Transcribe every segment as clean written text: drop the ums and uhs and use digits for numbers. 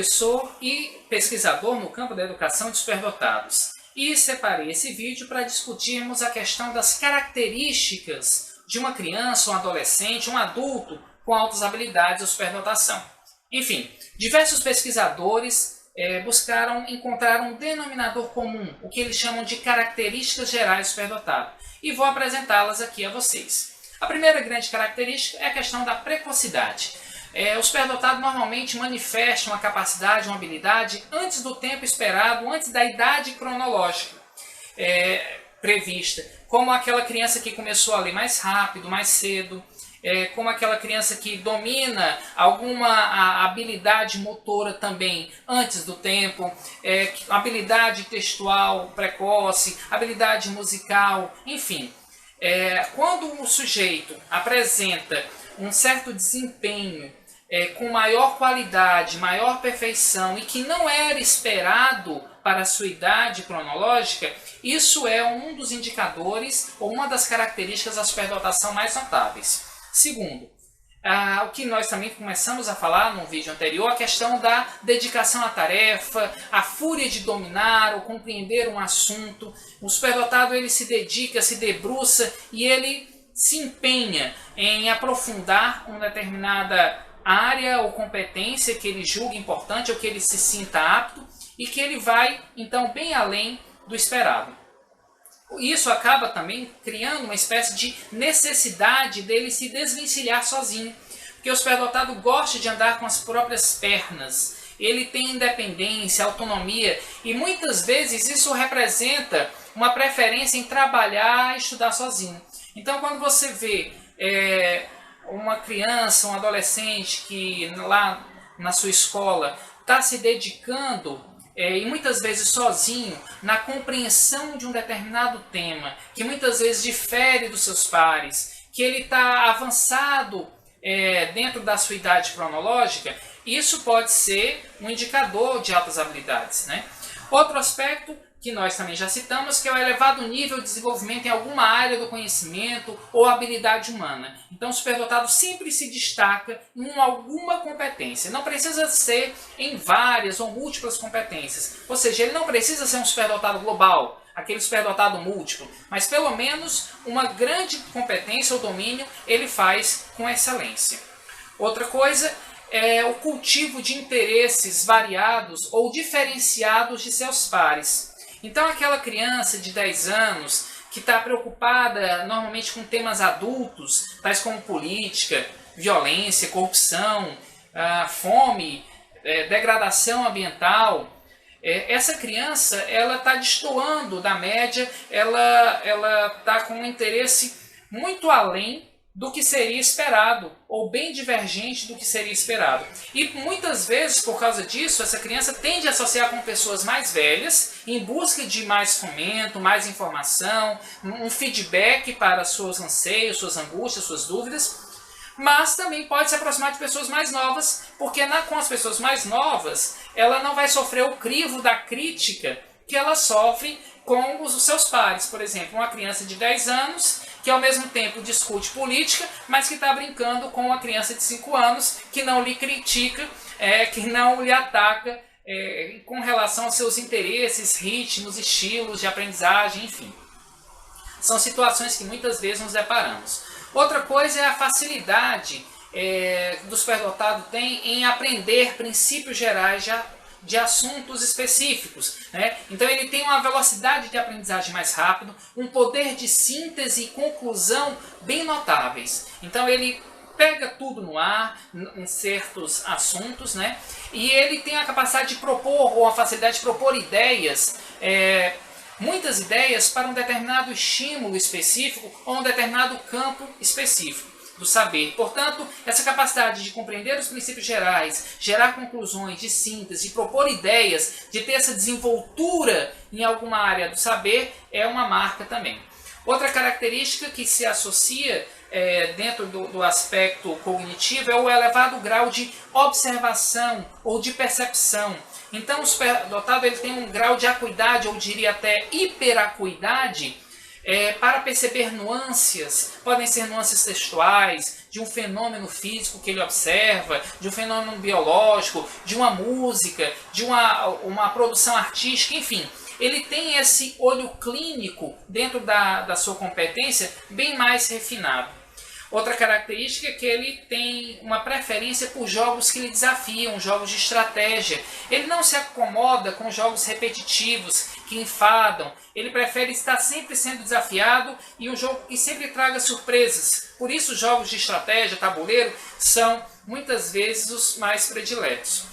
professor e pesquisador no campo da educação de superdotados e separei esse vídeo para discutirmos a questão das características de uma criança, um adolescente, um adulto com altas habilidades ou superdotação. Enfim, diversos pesquisadores buscaram encontrar um denominador comum, o que eles chamam de características gerais do superdotado, e vou apresentá-las aqui a vocês. A primeira grande característica é a questão da precocidade. O superdotado normalmente manifesta uma capacidade, uma habilidade antes do tempo esperado, antes da idade cronológica prevista, como aquela criança que começou a ler mais rápido, mais cedo, como aquela criança que domina alguma habilidade motora também antes do tempo, habilidade textual precoce, habilidade musical, enfim. Quando o sujeito apresenta um certo desempenho com maior qualidade, maior perfeição e que não era esperado para a sua idade cronológica, isso é um dos indicadores ou uma das características da superdotação mais notáveis. Segundo, o que nós também começamos a falar no vídeo anterior, a questão da dedicação à tarefa, a fúria de dominar ou compreender um assunto. O superdotado ele se dedica, se debruça e ele se empenha em aprofundar uma determinada área ou competência que ele julga importante ou que ele se sinta apto e que ele vai então bem além do esperado. Isso acaba também criando uma espécie de necessidade dele se desvencilhar sozinho, porque o superdotado gosta de andar com as próprias pernas, ele tem independência, autonomia e muitas vezes isso representa uma preferência em trabalhar e estudar sozinho. Então quando você vê uma criança, um adolescente que lá na sua escola está se dedicando e muitas vezes sozinho na compreensão de um determinado tema, que muitas vezes difere dos seus pares, que ele está avançado dentro da sua idade cronológica, isso pode ser um indicador de altas habilidades, né? Outro aspecto que nós também já citamos, que é o elevado nível de desenvolvimento em alguma área do conhecimento ou habilidade humana. Então o superdotado sempre se destaca em alguma competência. Não precisa ser em várias ou múltiplas competências. Ou seja, ele não precisa ser um superdotado global, aquele superdotado múltiplo, mas pelo menos uma grande competência ou domínio ele faz com excelência. Outra coisa é o cultivo de interesses variados ou diferenciados de seus pares. Então aquela criança de 10 anos que está preocupada normalmente com temas adultos, tais como política, violência, corrupção, fome, degradação ambiental, essa criança ela está destoando da média, ela está com um interesse muito além do que seria esperado, ou bem divergente do que seria esperado. E muitas vezes, por causa disso, essa criança tende a associar com pessoas mais velhas, em busca de mais fomento, mais informação, um feedback para seus anseios, suas angústias, suas dúvidas, mas também pode se aproximar de pessoas mais novas, porque com as pessoas mais novas, ela não vai sofrer o crivo da crítica que ela sofre com os seus pares. Por exemplo, uma criança de 10 anos que ao mesmo tempo discute política, mas que está brincando com uma criança de 5 anos que não lhe critica, que não lhe ataca com relação aos seus interesses, ritmos, estilos de aprendizagem, enfim. São situações que muitas vezes nos deparamos. Outra coisa é a facilidade do superdotado tem em aprender princípios gerais de assuntos específicos, né? Então ele tem uma velocidade de aprendizagem mais rápido, um poder de síntese e conclusão bem notáveis. Então ele pega tudo no ar, em certos assuntos, né? E ele tem a capacidade de propor, ou a facilidade de propor ideias, muitas ideias para um determinado estímulo específico ou um determinado campo específico do saber. Portanto, essa capacidade de compreender os princípios gerais, gerar conclusões, de síntese, de propor ideias, de ter essa desenvoltura em alguma área do saber é uma marca também. Outra característica que se associa dentro do aspecto cognitivo é o elevado grau de observação ou de percepção. Então o superdotado ele tem um grau de acuidade, ou diria até hiperacuidade, para perceber nuances, podem ser nuances textuais, de um fenômeno físico que ele observa, de um fenômeno biológico, de uma música, de uma produção artística, enfim. Ele tem esse olho clínico dentro da sua competência bem mais refinado. Outra característica é que ele tem uma preferência por jogos que lhe desafiam, jogos de estratégia. Ele não se acomoda com jogos repetitivos, que enfadam. Ele prefere estar sempre sendo desafiado e um jogo que sempre traga surpresas. Por isso, os jogos de estratégia, tabuleiro, são muitas vezes os mais prediletos.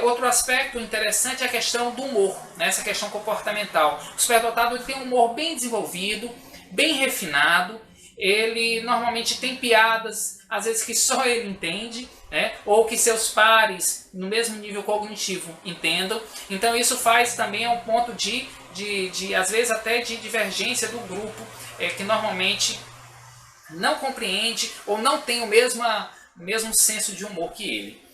Outro aspecto interessante é a questão do humor, né? Essa questão comportamental. O superdotado tem um humor bem desenvolvido, bem refinado. Ele normalmente tem piadas, às vezes que só ele entende, né? Ou que seus pares, no mesmo nível cognitivo, entendam. Então isso faz também um ponto às vezes até de divergência do grupo, que normalmente não compreende ou não tem o mesmo senso de humor que ele.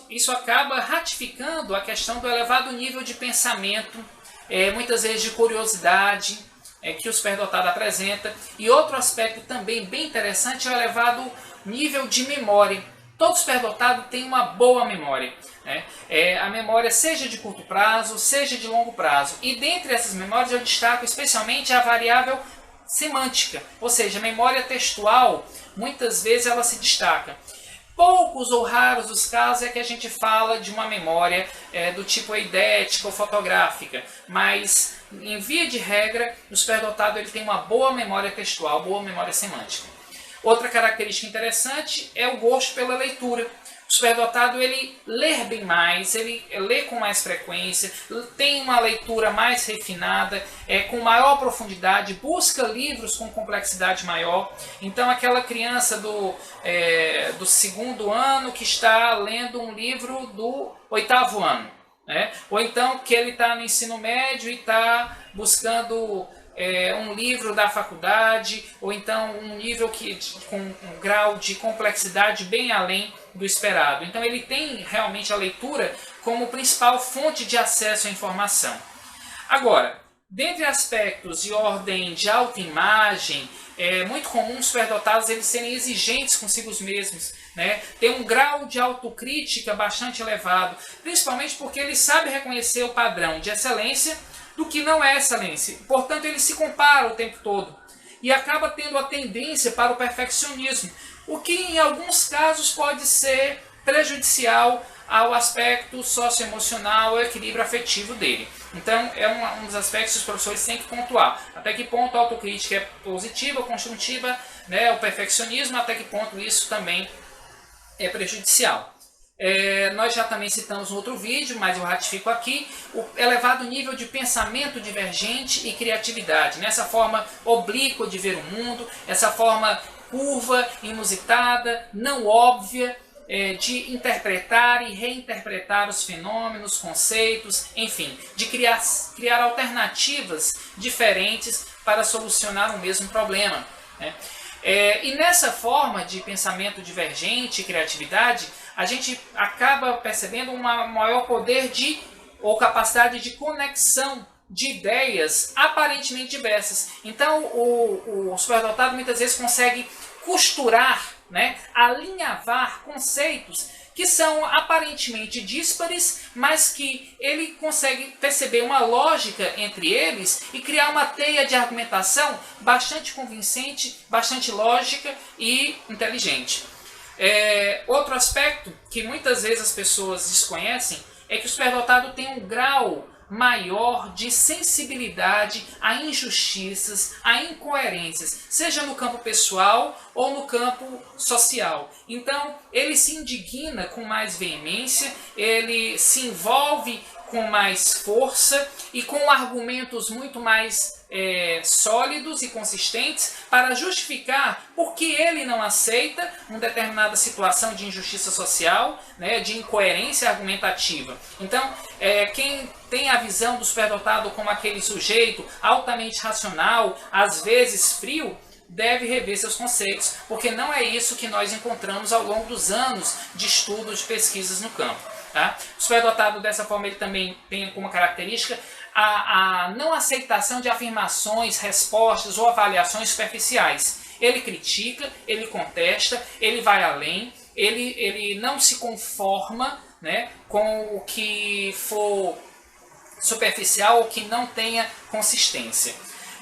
Isso acaba ratificando a questão do elevado nível de pensamento, muitas vezes de curiosidade, que o superdotado apresenta. E outro aspecto também bem interessante é o elevado nível de memória. Todo superdotado tem uma boa memória, né? A memória seja de curto prazo, seja de longo prazo. E dentre essas memórias eu destaco especialmente a variável semântica, ou seja, a memória textual, muitas vezes ela se destaca. Poucos ou raros os casos é que a gente fala de uma memória do tipo eidética ou fotográfica, mas em via de regra, o superdotado ele tem uma boa memória textual, boa memória semântica. Outra característica interessante é o gosto pela leitura. O superdotado ele lê bem mais, ele lê com mais frequência, tem uma leitura mais refinada, com maior profundidade, busca livros com complexidade maior. Então aquela criança do segundo ano que está lendo um livro do oitavo ano, né? Ou então que ele está no ensino médio e está buscando um livro da faculdade, ou então um nível com um grau de complexidade bem além do esperado. Então ele tem realmente a leitura como principal fonte de acesso à informação. Agora, dentre aspectos de ordem de autoimagem, é muito comum os superdotados eles serem exigentes consigo mesmos, né? Tem um grau de autocrítica bastante elevado, principalmente porque ele sabe reconhecer o padrão de excelência do que não é excelência. Portanto, ele se compara o tempo todo e acaba tendo a tendência para o perfeccionismo, o que em alguns casos pode ser prejudicial ao aspecto socioemocional, ao equilíbrio afetivo dele. Então, é um dos aspectos que os professores têm que pontuar. Até que ponto a autocrítica é positiva, construtiva, né, o perfeccionismo, até que ponto isso também é prejudicial. Nós já também citamos no outro vídeo, mas eu ratifico aqui, o elevado nível de pensamento divergente e criatividade, nessa forma oblíqua de ver o mundo, essa forma curva, inusitada, não óbvia, de interpretar e reinterpretar os fenômenos, conceitos, enfim, de criar alternativas diferentes para solucionar o mesmo problema, né? E nessa forma de pensamento divergente e criatividade, a gente acaba percebendo um maior poder ou capacidade de conexão de ideias aparentemente diversas. Então o superdotado muitas vezes consegue costurar, né, alinhavar conceitos que são aparentemente díspares, mas que ele consegue perceber uma lógica entre eles e criar uma teia de argumentação bastante convincente, bastante lógica e inteligente. Outro aspecto que muitas vezes as pessoas desconhecem é que o superdotado tem um grau maior de sensibilidade a injustiças, a incoerências, seja no campo pessoal ou no campo social. Então, ele se indigna com mais veemência, ele se envolve com mais força e com argumentos muito mais sólidos e consistentes para justificar por que ele não aceita uma determinada situação de injustiça social, né, de incoerência argumentativa. Então, quem tem a visão do superdotado como aquele sujeito altamente racional, às vezes frio, deve rever seus conceitos, porque não é isso que nós encontramos ao longo dos anos de estudos, de pesquisas no campo. Tá? O superdotado, dessa forma, ele também tem como característica a não aceitação de afirmações, respostas ou avaliações superficiais. Ele critica, ele contesta, ele vai além, ele não se conforma, né, com o que for superficial ou que não tenha consistência.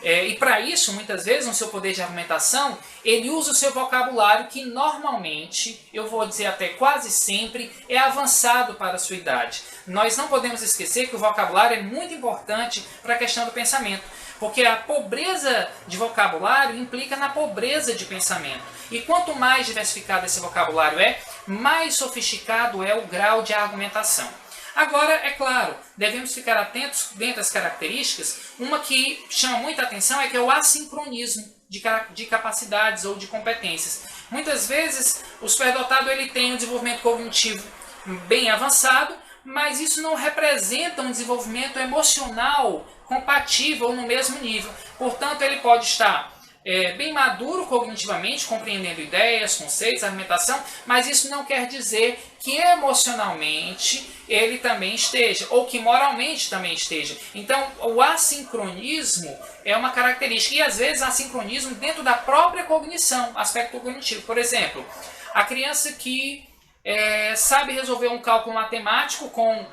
E para isso, muitas vezes, no seu poder de argumentação, ele usa o seu vocabulário que normalmente, eu vou dizer até quase sempre, é avançado para a sua idade. Nós não podemos esquecer que o vocabulário é muito importante para a questão do pensamento, porque a pobreza de vocabulário implica na pobreza de pensamento. E quanto mais diversificado esse vocabulário é, mais sofisticado é o grau de argumentação. Agora, é claro, devemos ficar atentos dentro das características. Uma que chama muita atenção é que é o assincronismo de capacidades ou de competências. Muitas vezes, o superdotado ele tem um desenvolvimento cognitivo bem avançado, mas isso não representa um desenvolvimento emocional compatível ou no mesmo nível. Portanto, ele pode estar bem maduro cognitivamente, compreendendo ideias, conceitos, argumentação, mas isso não quer dizer que emocionalmente ele também esteja, ou que moralmente também esteja. Então, o assincronismo é uma característica, e às vezes assincronismo dentro da própria cognição, aspecto cognitivo. Por exemplo, a criança que sabe resolver um cálculo matemático com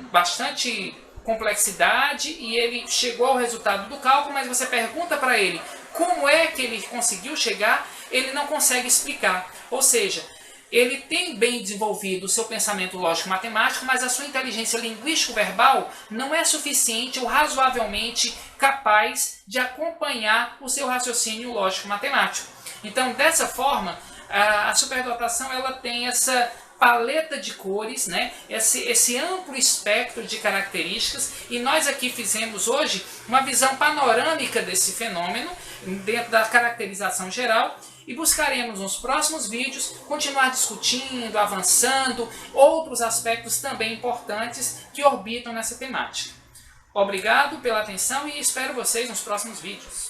bastante complexidade e ele chegou ao resultado do cálculo, mas você pergunta para ele como é que ele conseguiu chegar, ele não consegue explicar. Ou seja, ele tem bem desenvolvido o seu pensamento lógico-matemático, mas a sua inteligência linguístico-verbal não é suficiente ou razoavelmente capaz de acompanhar o seu raciocínio lógico-matemático. Então, dessa forma, a superdotação ela tem essa paleta de cores, né? esse amplo espectro de características, e nós aqui fizemos hoje uma visão panorâmica desse fenômeno, dentro da caracterização geral, e buscaremos nos próximos vídeos continuar discutindo, avançando, outros aspectos também importantes que orbitam nessa temática. Obrigado pela atenção e espero vocês nos próximos vídeos.